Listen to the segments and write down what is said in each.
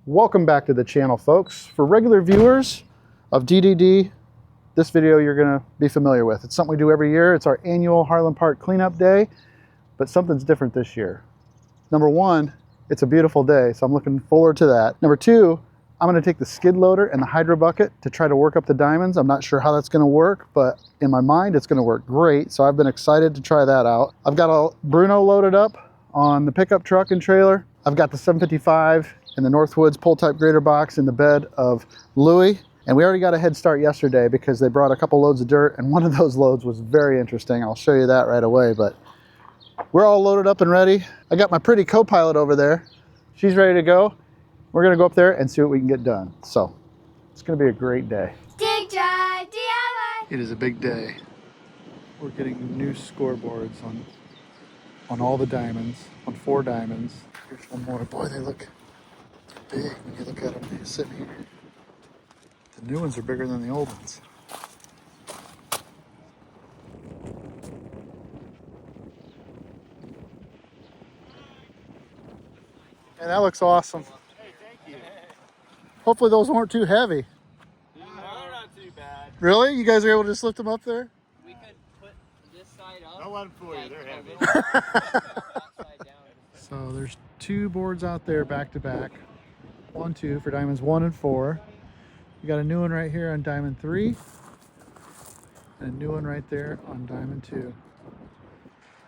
Welcome back to the channel, folks. For regular viewers of DDD, this video you're going to be familiar with. It's something we do every year. It's our annual Harlan Park Cleanup Day, but something's different this year. Number one, it's a beautiful day, so I'm looking forward to that. Number two, I'm going to take the skid loader and the Hydra Bucket to try to work up the diamonds. I'm not sure how that's going to work, but in my mind it's going to work great, so I've been excited to try that out. I've got a Bruno loaded up on the pickup truck and trailer. I've got the 755 in the Northwoods pull-type grader box in the bed of Louie. And we already got a head start yesterday because they brought a couple loads of dirt, and one of those loads was very interesting. I'll show you that right away, but we're all loaded up and ready. I got my pretty co-pilot over there. She's ready to go. We're gonna go up there and see what we can get done. So it's gonna be a great day. Dig Drive DIY. It is a big day. We're getting new scoreboards on all the diamonds, on 4 diamonds. Here's one more. Boy, they look big when you look at them sitting here. The new ones are bigger than the old ones. And that looks awesome. Hey, thank you. Hopefully those weren't too heavy. No, they're not too bad. Really? You guys are able to just lift them up there? We could put this side up. No one for you, they're heavy. Upside down. So there's 2 boards out there back to back. 1, 2 for diamonds 1 and 4. We got a new one right here on diamond 3. And a new one right there on diamond 2.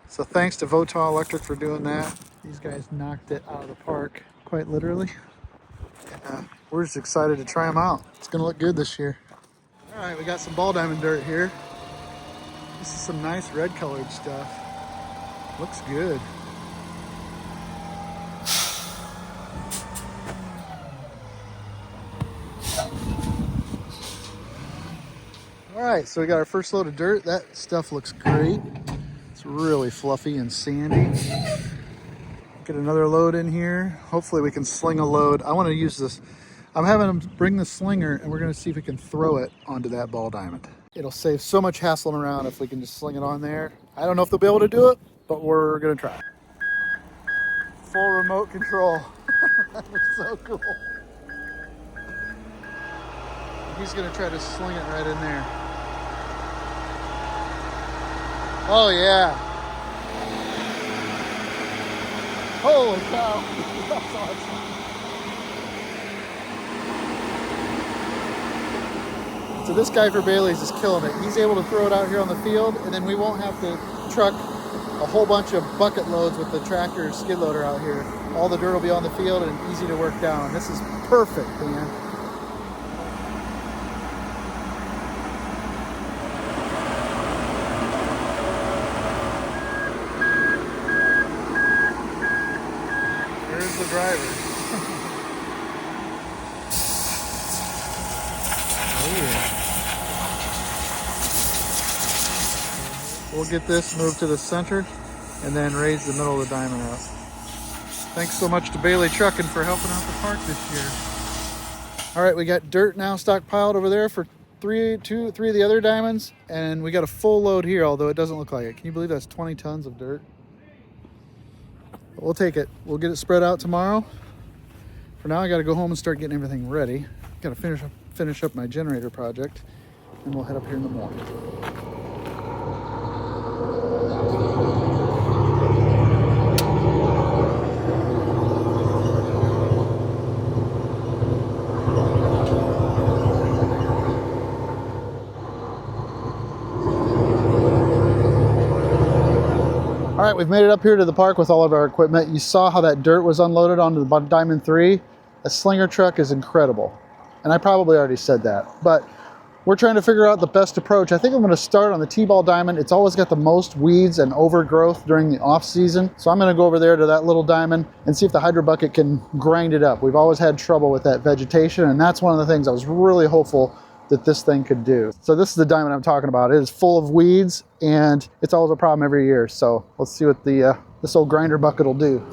So thanks to Votaw Electric for doing that. These guys knocked it out of the park, quite literally. And, we're just excited to try them out. It's gonna look good this year. All right, we got some ball diamond dirt here. This is some nice red colored stuff. Looks good. All right, so we got our first load of dirt. That stuff looks great. It's really fluffy and sandy. Get another load in here. Hopefully we can sling a load. I want to use this. I'm having them bring the slinger and we're going to see if we can throw it onto that ball diamond. It'll save so much hassling around if we can just sling it on there. I don't know if they'll be able to do it, but we're going to try. Full remote control. That was so cool. He's going to try to sling it right in there. Oh yeah. Holy cow. That's awesome. So this guy for Bailey's is killing it. He's able to throw it out here on the field, and then we won't have to truck a whole bunch of bucket loads with the tractor skid loader out here. All the dirt will be on the field and easy to work down. This is perfect, man. There's the driver. Oh yeah. We'll get this moved to the center and then raise the middle of the diamond up. Thanks so much to Bailey Trucking for helping out the park this year. All right, we got dirt now stockpiled over there for three of the other diamonds, and we got a full load here, although it doesn't look like it. Can you believe that's 20 tons of dirt? But we'll take it. We'll get it spread out tomorrow. For now, I got to go home and start getting everything ready. Got to finish up my generator project, and we'll head up here in the morning. All right, we've made it up here to the park with all of our equipment. You saw how that dirt was unloaded onto the Diamond 3. A slinger truck is incredible. And I probably already said that, but we're trying to figure out the best approach. I think I'm gonna start on the T-ball diamond. It's always got the most weeds and overgrowth during the off season. So I'm gonna go over there to that little diamond and see if the Hydra Bucket can grind it up. We've always had trouble with that vegetation, and that's one of the things I was really hopeful that this thing could do. So this is the diamond I'm talking about. It is full of weeds, and it's always a problem every year. So let's see what this old grinder bucket will do.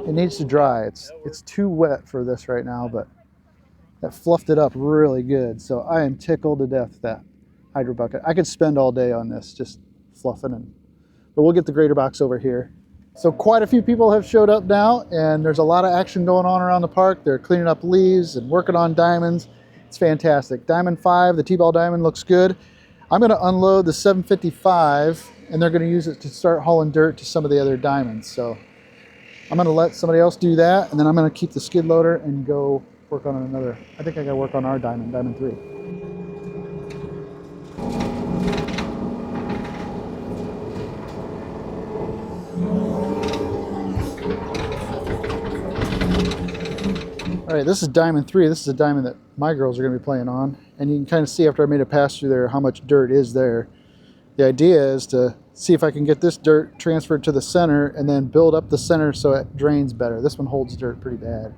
It needs to dry. It's too wet for this right now, but that fluffed it up really good. So I am tickled to death with that Hydra Bucket. I could spend all day on this just fluffing it. But we'll get the grater box over here. So quite a few people have showed up now, and there's a lot of action going on around the park. They're cleaning up leaves and working on diamonds. It's fantastic. Diamond 5, the T-ball diamond, looks good. I'm going to unload the 755, and they're going to use it to start hauling dirt to some of the other diamonds. So I'm going to let somebody else do that, and then I'm going to keep the skid loader and go work on another. I think I got to work on our diamond, diamond 3. All right, this is diamond 3. This is a diamond that my girls are going to be playing on. And you can kind of see after I made a pass through there how much dirt is there. The idea is to see if I can get this dirt transferred to the center and then build up the center so it drains better. This one holds dirt pretty bad.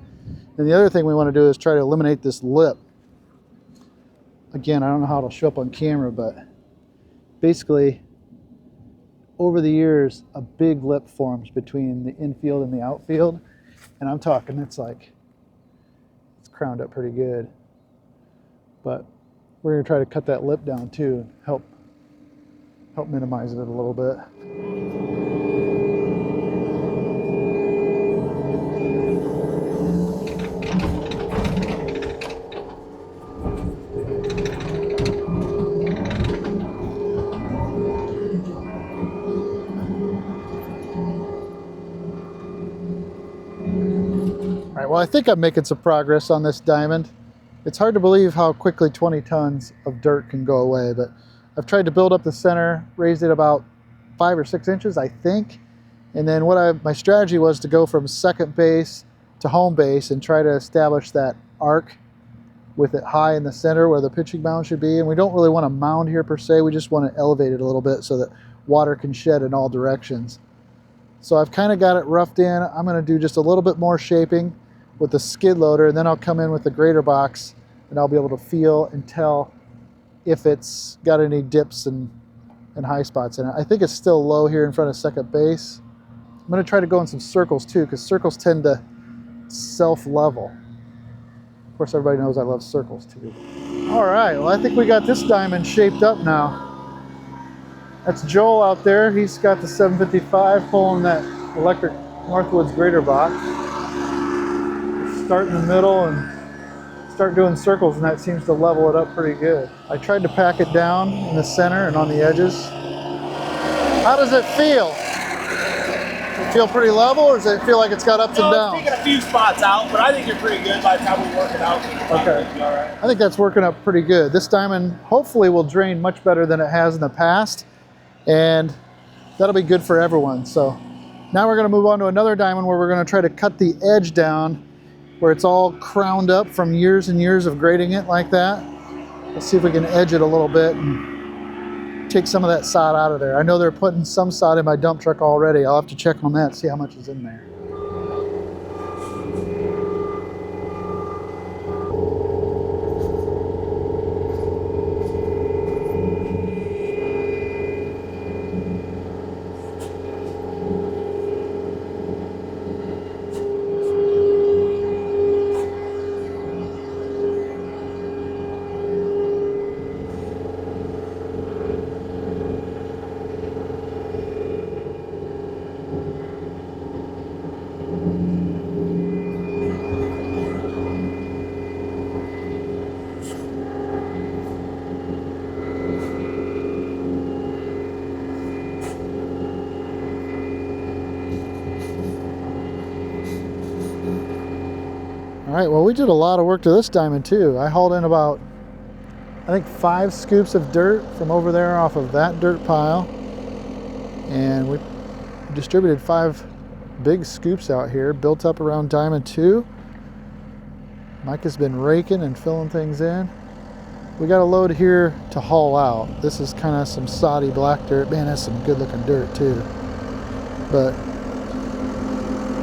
And the other thing we want to do is try to eliminate this lip. Again, I don't know how it'll show up on camera, but basically over the years a big lip forms between the infield and the outfield. And I'm talking, it's crowned up pretty good. But we're going to try to cut that lip down too, help minimize it a little bit. All right, well, I think I'm making some progress on this diamond. It's hard to believe how quickly 20 tons of dirt can go away, but I've tried to build up the center, raised it about 5 or 6 inches, I think. And then my strategy was to go from second base to home base and try to establish that arc with it high in the center where the pitching mound should be. And we don't really want a mound here per se, we just want to elevate it a little bit so that water can shed in all directions. So I've kind of got it roughed in. I'm going to do just a little bit more shaping with the skid loader, and then I'll come in with the grater box and I'll be able to feel and tell if it's got any dips and high spots in it. I think it's still low here in front of second base. I'm going to try to go in some circles too, because circles tend to self-level. Of course, everybody knows I love circles too. All right, well, I think we got this diamond shaped up now. That's Joel out there. He's got the 755 pulling that electric Northwoods grater box. Start in the middle and start doing circles, and that seems to level it up pretty good. I tried to pack it down in the center and on the edges. How does it feel? Does it feel pretty level, or does it feel like it's got ups and downs? It's taking a few spots out, but I think you're pretty good by the time we work it out. Okay. All right. I think that's working up pretty good. This diamond hopefully will drain much better than it has in the past, and that'll be good for everyone. So now we're going to move on to another diamond where we're going to try to cut the edge down where it's all crowned up from years and years of grading it like that. Let's see if we can edge it a little bit and take some of that sod out of there. I know they're putting some sod in my dump truck already. I'll have to check on that, see how much is in there. All right, well, we did a lot of work to this diamond too. I hauled in about, I think 5 scoops of dirt from over there off of that dirt pile. And we distributed 5 big scoops out here, built up around diamond 2. Mike has been raking and filling things in. We got a load here to haul out. This is kind of some soddy black dirt. Man, that's some good looking dirt too. But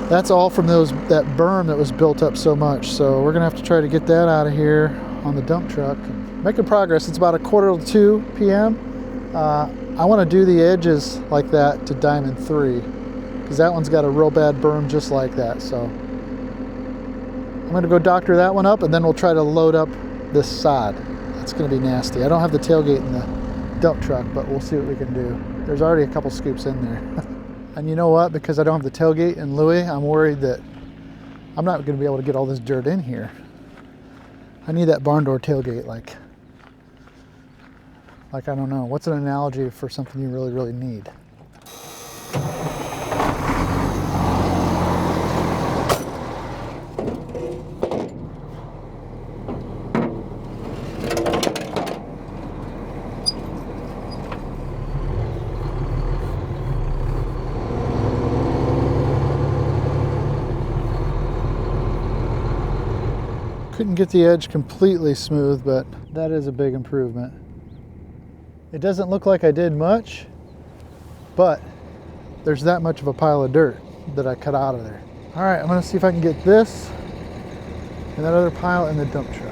that's all from that berm that was built up so much. So we're gonna have to try to get that out of here on the dump truck. Making progress. It's about 1:45 p.m. I want to do the edges like that to diamond 3 because that one's got a real bad berm just like that. So I'm going to go doctor that one up, and then we'll try to load up this sod. That's going to be nasty. I don't have the tailgate in the dump truck, but we'll see what we can do. There's already a couple scoops in there. And you know what? Because I don't have the tailgate in Louis, I'm worried that I'm not going to be able to get all this dirt in here. I need that barn door tailgate like I don't know. What's an analogy for something you really, really need? Couldn't get the edge completely smooth, but that is a big improvement. It doesn't look like I did much, but there's that much of a pile of dirt that I cut out of there. All right, I'm gonna see if I can get this and that other pile in the dump truck.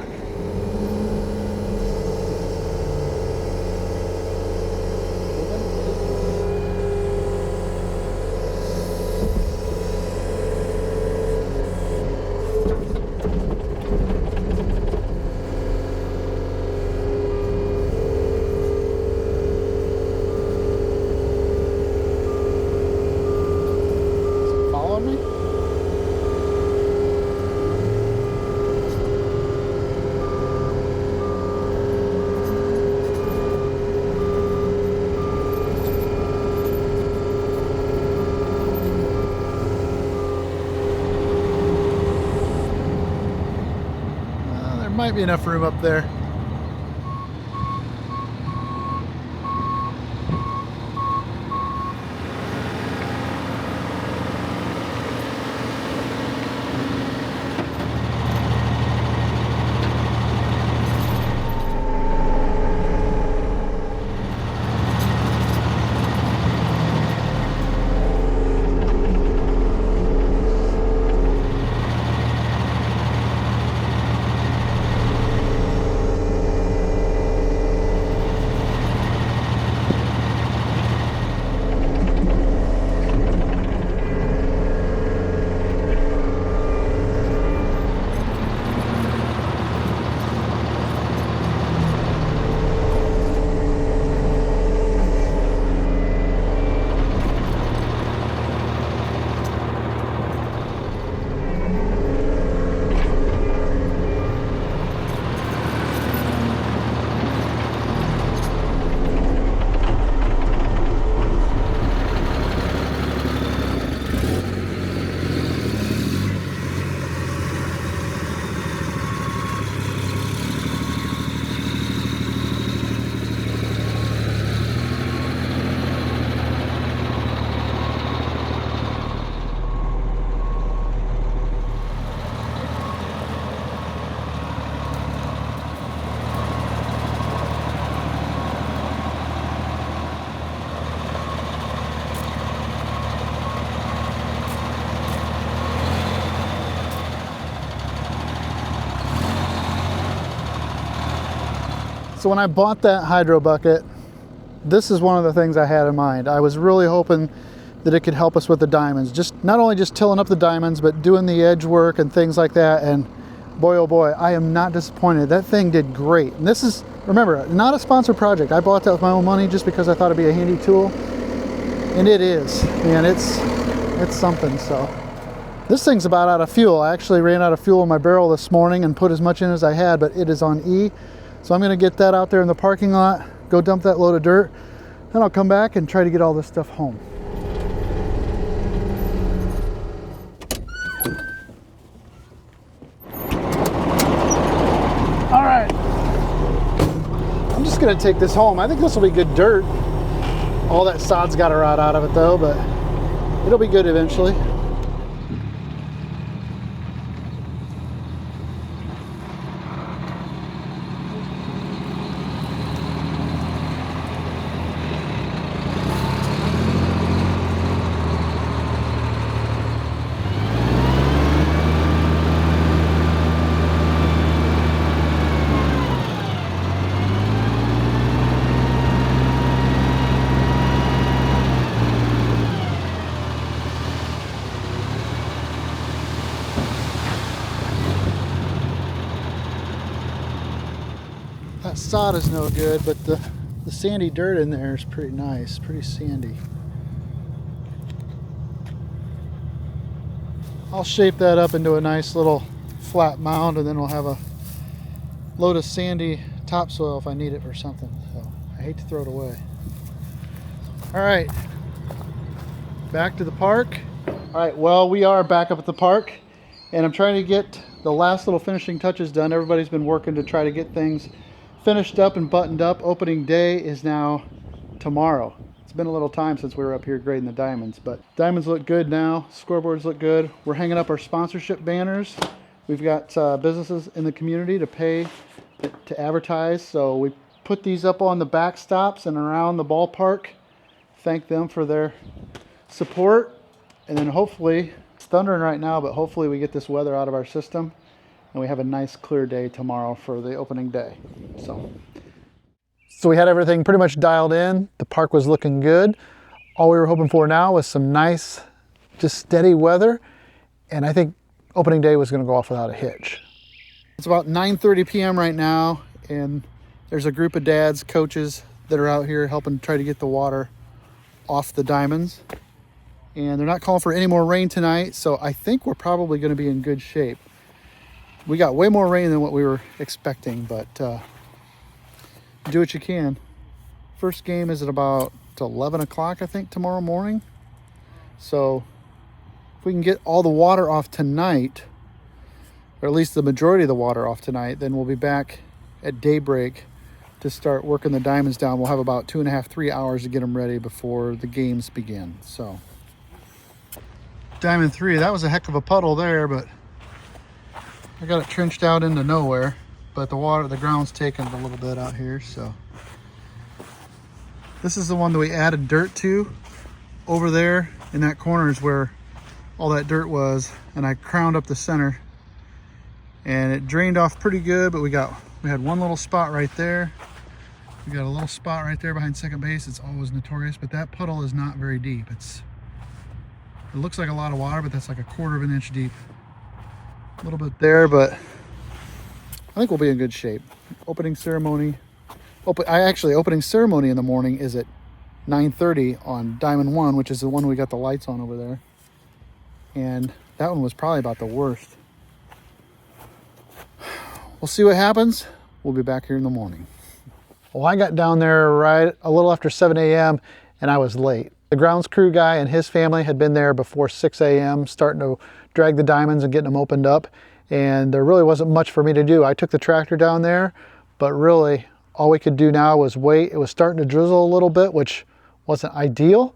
Might be enough room up there. So when I bought that Hydra Bucket, this is one of the things I had in mind. I was really hoping that it could help us with the diamonds. Just not only just tilling up the diamonds, but doing the edge work and things like that. And boy, oh boy, I am not disappointed. That thing did great. And this is, remember, not a sponsored project. I bought that with my own money just because I thought it'd be a handy tool. And it is, and it's something. So this thing's about out of fuel. I actually ran out of fuel in my barrel this morning and put as much in as I had, but it is on E. So I'm gonna get that out there in the parking lot, go dump that load of dirt, then I'll come back and try to get all this stuff home. All right, I'm just gonna take this home. I think this will be good dirt. All that sod's got to rot out of it though, but it'll be good eventually. That sod is no good, but the sandy dirt in there is pretty nice, pretty sandy. I'll shape that up into a nice little flat mound, and then we'll have a load of sandy topsoil if I need it or something. So I hate to throw it away. All right, back to the park. All right, well, we are back up at the park, and I'm trying to get the last little finishing touches done. Everybody's been working to try to get things finished up and buttoned up. Opening day is now tomorrow. It's been a little time since we were up here grading the diamonds, but diamonds look good now. Scoreboards look good. We're hanging up our sponsorship banners. We've got businesses in the community to pay to advertise, so we put these up on the backstops and around the ballpark. Thank them for their support, and then hopefully, it's thundering right now, but hopefully we get this weather out of our system and we have a nice clear day tomorrow for the opening day. So we had everything pretty much dialed in. The park was looking good. All we were hoping for now was some nice, just steady weather, and I think opening day was going to go off without a hitch. It's about 9:30 p.m. right now, and there's a group of dads, coaches that are out here helping try to get the water off the diamonds. And they're not calling for any more rain tonight, so I think we're probably going to be in good shape. We got way more rain than what we were expecting, but do what you can. First game is at about 11 o'clock, I think, tomorrow morning. So if we can get all the water off tonight, or at least the majority of the water off tonight, then we'll be back at daybreak to start working the diamonds down. We'll have about 2.5, 3 hours to get them ready before the games begin. So diamond 3, that was a heck of a puddle there, but I got it trenched out into nowhere. But the ground's taking it a little bit out here. So this is the one that we added dirt to. Over there in that corner is where all that dirt was, and I crowned up the center, and it drained off pretty good. But we had one little spot right there. We got a little spot right there behind second base. It's always notorious, but that puddle is not very deep. It looks like a lot of water, but that's like 1/4 of an inch deep. A little bit there, but I think we'll be in good shape. Opening ceremony in the morning is at 9:30 on Diamond 1, which is the one we got the lights on over there. And that one was probably about the worst. We'll see what happens. We'll be back here in the morning. Well, I got down there right a little after 7 a.m. and I was late. The grounds crew guy and his family had been there before 6 a.m. starting to drag the diamonds and getting them opened up. And there really wasn't much for me to do. I took the tractor down there, but really all we could do now was wait. It was starting to drizzle a little bit, which wasn't ideal,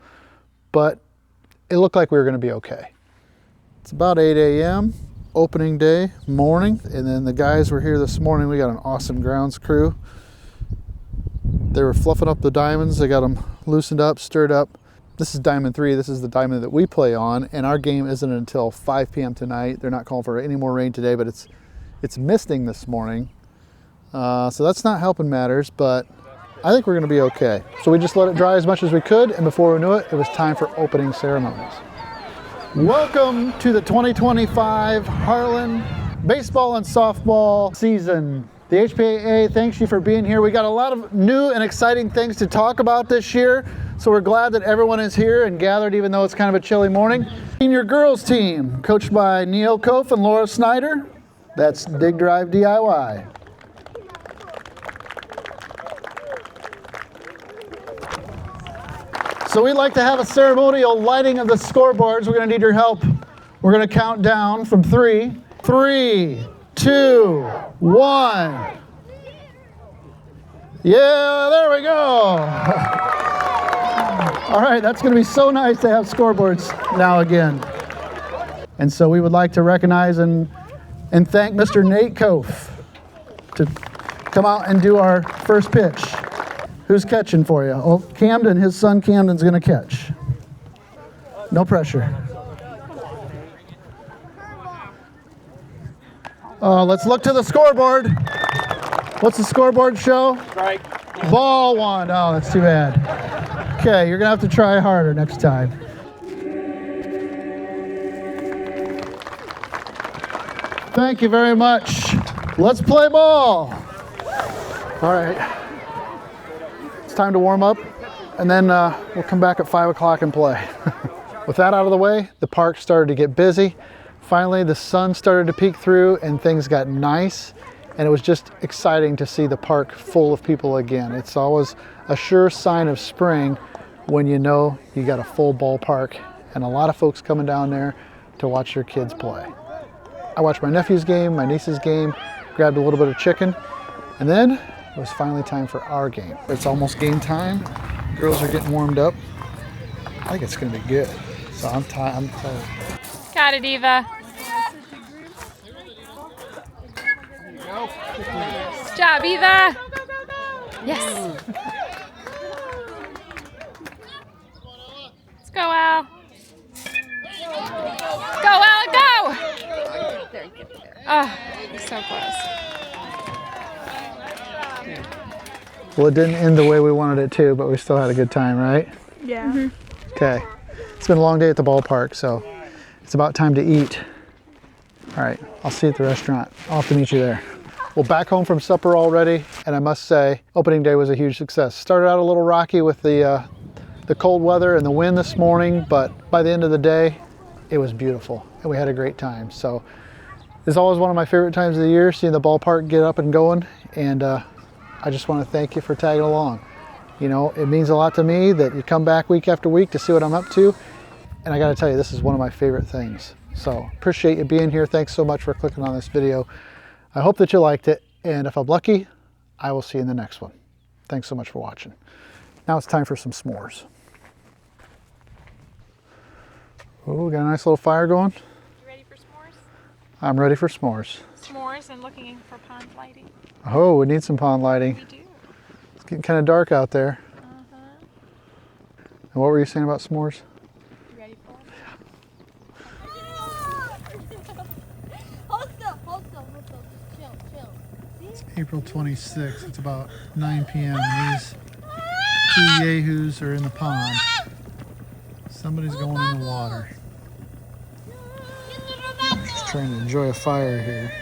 but it looked like we were going to be okay. It's about 8 a.m. opening day morning, and then the guys were here this morning. We got an awesome grounds crew. They were fluffing up the diamonds. They got them loosened up, stirred up. This is Diamond 3. This is the diamond that we play on, and our game isn't until 5 p.m. tonight. They're not calling for any more rain today, but it's misting this morning. So that's not helping matters, but I think we're going to be okay. So we just let it dry as much as we could, and before we knew it, it was time for opening ceremonies. Welcome to the 2025 Harlan baseball and softball season. The HPAA thanks you for being here. We got a lot of new and exciting things to talk about this year, so we're glad that everyone is here and gathered even though it's kind of a chilly morning. Senior girls team, coached by Neil Kof and Laura Snyder. That's Dig Drive DIY. So we'd like to have a ceremonial lighting of the scoreboards. We're going to need your help. We're going to count down from 3. 3, 2, 1. Yeah, there we go. All right, that's going to be so nice to have scoreboards now again. And so we would like to recognize and thank Mr. Nate Kof to come out and do our first pitch. Who's catching for you? Oh, Camden, his son Camden's going to catch. No pressure. Let's look to the scoreboard. What's the scoreboard show? Strike. Ball 1. Oh, that's too bad. Okay, you're going to have to try harder next time. Thank you very much. Let's play ball. All right, it's time to warm up, and then we'll come back at 5 o'clock and play. With that out of the way, the park started to get busy. Finally, the sun started to peek through and things got nice, and it was just exciting to see the park full of people again. It's always a sure sign of spring when you know you got a full ballpark and a lot of folks coming down there to watch their kids play. I watched my nephew's game, my niece's game, grabbed a little bit of chicken, and then it was finally time for our game. It's almost game time. Girls are getting warmed up. I think it's gonna be good. So I'm tired. Got it, Eva. Good job, Eva. Yes. Let's go, Al. Go, Al, go! Oh, so close. Well, it didn't end the way we wanted it to, but we still had a good time, right? Yeah. Okay. It's been a long day at the ballpark, so it's about time to eat. All right, I'll see you at the restaurant. I'll have to meet you there. Well, back home from supper already, and I must say, opening day was a huge success. Started out a little rocky with the cold weather and the wind this morning, but by the end of the day, it was beautiful, and we had a great time. So it's always one of my favorite times of the year, seeing the ballpark get up and going, and I just want to thank you for tagging along. You know, it means a lot to me that you come back week after week to see what I'm up to, and I got to tell you, this is one of my favorite things. So appreciate you being here. Thanks so much for clicking on this video. I hope that you liked it, and if I'm lucky, I will see you in the next one. Thanks so much for watching. Now it's time for some s'mores. Oh, we got a nice little fire going. You ready for s'mores? I'm ready for s'mores. S'mores and looking for pond lighting. Oh, we need some pond lighting. We do. It's getting kind of dark out there. And what were you saying about s'mores? You ready for it? Hold still. Chill. It's April 26th. It's about 9 p.m. These two yahoos are in the pond. Somebody's going in the water. Just trying to enjoy a fire here.